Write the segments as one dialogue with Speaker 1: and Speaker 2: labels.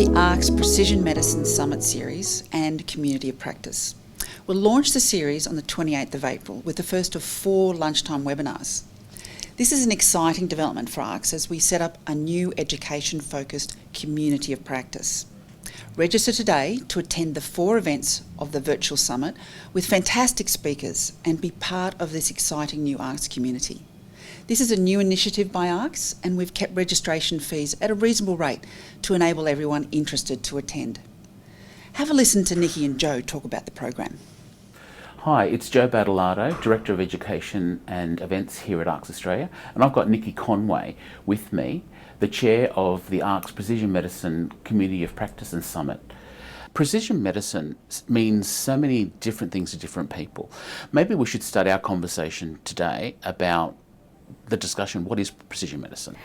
Speaker 1: the ARCS Precision Medicine Summit Series and Community of Practice. We'll launch the series on the 28th of April with the first of 4 lunchtime webinars. This is an exciting development for ARCS as we set up a new education-focused community of practice. Register today to attend the 4 events of the virtual summit with fantastic speakers and be part of this exciting new ARCS community. This is a new initiative by ARCS and we've kept registration fees at a reasonable rate to enable everyone interested to attend. Have a listen to Nikki and Joe talk about the program.
Speaker 2: Hi, it's Joe Badalado, Director of Education and Events here at ARCS Australia, and I've got Nikki Conway with me, the Chair of the ARCS Precision Medicine Community of Practice and Summit. Precision medicine means so many different things to different people. Maybe we should start our conversation today about the discussion, what is precision medicine?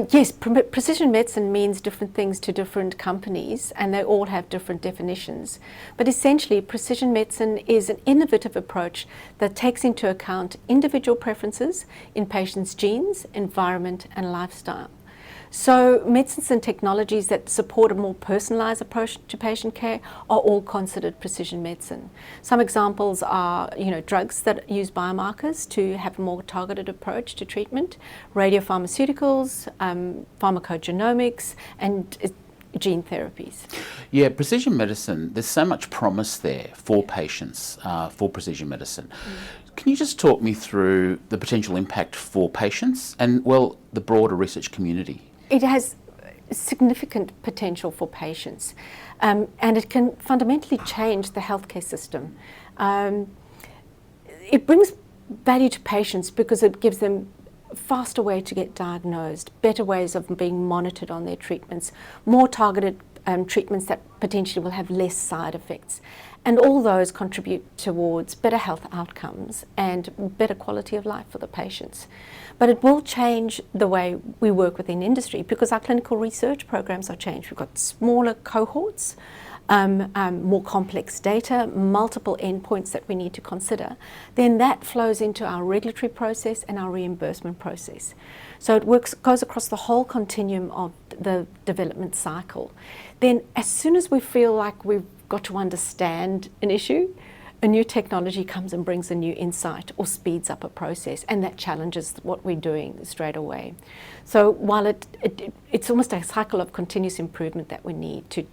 Speaker 3: Yes, precision medicine means different things to different companies and they all have different definitions. But essentially, precision medicine is an innovative approach that takes into account individual preferences in patients' genes, environment and lifestyle. So medicines and technologies that support a more personalised approach to patient care are all considered precision medicine. Some examples are, drugs that use biomarkers to have a more targeted approach to treatment, radiopharmaceuticals, pharmacogenomics, and gene therapies.
Speaker 2: Yeah, precision medicine, there's so much promise there for patients, for precision medicine. Can you just talk me through the potential impact for patients and, well, the broader research community?
Speaker 3: It has significant potential for patients and it can fundamentally change the healthcare system. It brings value to patients because it gives them a faster way to get diagnosed, better ways of being monitored on their treatments, more targeted treatments that potentially will have less side effects. And all those contribute towards better health outcomes and better quality of life for the patients. But it will change the way we work within industry because our clinical research programs are changed. We've got smaller cohorts, more complex data, multiple endpoints that we need to consider. Then that flows into our regulatory process and our reimbursement process. So it goes across the whole continuum of the development cycle. Then as soon as we feel like we've got to understand an issue, a new technology comes and brings a new insight or speeds up a process, and that challenges what we're doing straight away. So while it's almost a cycle of continuous improvement that we need to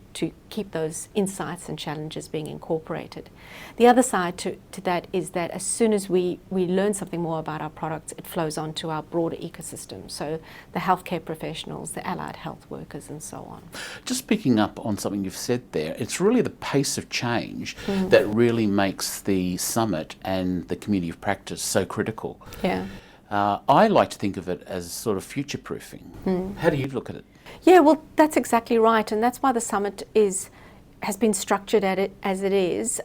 Speaker 3: keep those insights and challenges being incorporated. The other side to that is that as soon as we learn something more about our products, it flows on to our broader ecosystem. So the healthcare professionals, the allied health workers and so on.
Speaker 2: Just picking up on something you've said there, it's really the pace of change that really makes the summit and the community of practice so critical.
Speaker 3: Yeah.
Speaker 2: I like to think of it as sort of future-proofing. How do you look at it?
Speaker 3: Yeah, well, that's exactly right, and that's why the summit has been structured as it is.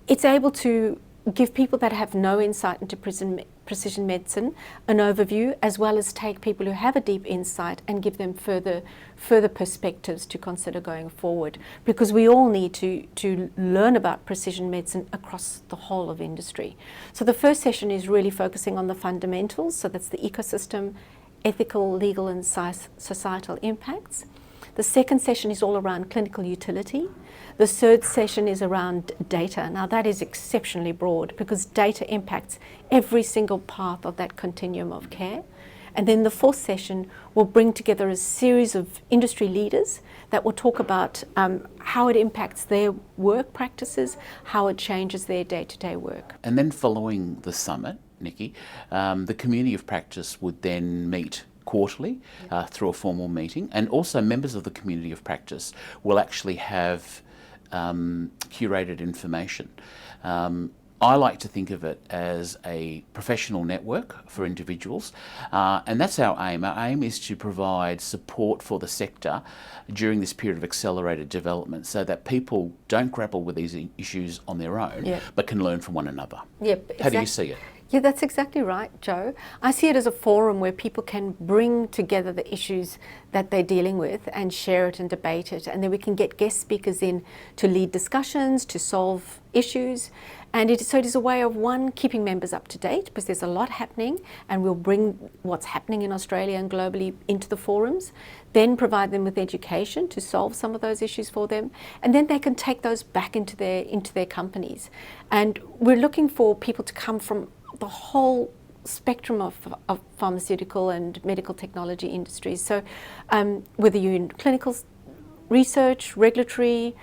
Speaker 3: It's able to give people that have no insight into precision medicine an overview, as well as take people who have a deep insight and give them further perspectives to consider going forward, because we all need to learn about precision medicine across the whole of industry. So the first session is really focusing on the fundamentals, so that's the ecosystem, ethical, legal and societal impacts. The second session is all around clinical utility. The third session is around data. Now that is exceptionally broad because data impacts every single part of that continuum of care. And then the fourth session will bring together a series of industry leaders that will talk about how it impacts their work practices, how it changes their day-to-day work.
Speaker 2: And then following the summit, Nikki, the community of practice would then meet quarterly through a formal meeting, and also members of the community of practice will actually have curated information. I like to think of it as a professional network for individuals, and that's our aim. Our aim is to provide support for the sector during this period of accelerated development so that people don't grapple with these issues on their own, but can learn from one another.
Speaker 3: Yep, exactly.
Speaker 2: How do you see it?
Speaker 3: Yeah, that's exactly right, Joe. I see it as a forum where people can bring together the issues that they're dealing with and share it and debate it. And then we can get guest speakers in to lead discussions, to solve issues. And so it is a way of, one, keeping members up to date, because there's a lot happening, and we'll bring what's happening in Australia and globally into the forums, then provide them with education to solve some of those issues for them, and then they can take those back into their companies. And we're looking for people to come from the whole spectrum of pharmaceutical and medical technology industries. So whether you're in clinical research, regulatory,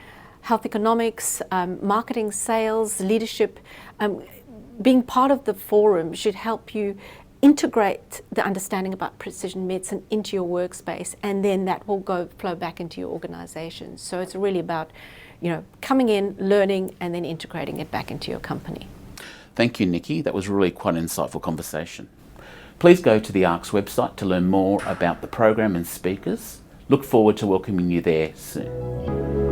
Speaker 3: health economics, marketing, sales, leadership, being part of the forum should help you integrate the understanding about precision medicine into your workspace, and then that will flow back into your organisation. So it's really about, coming in, learning, and then integrating it back into your company.
Speaker 2: Thank you, Nikki. That was really quite an insightful conversation. Please go to the ARCS website to learn more about the program and speakers. Look forward to welcoming you there soon.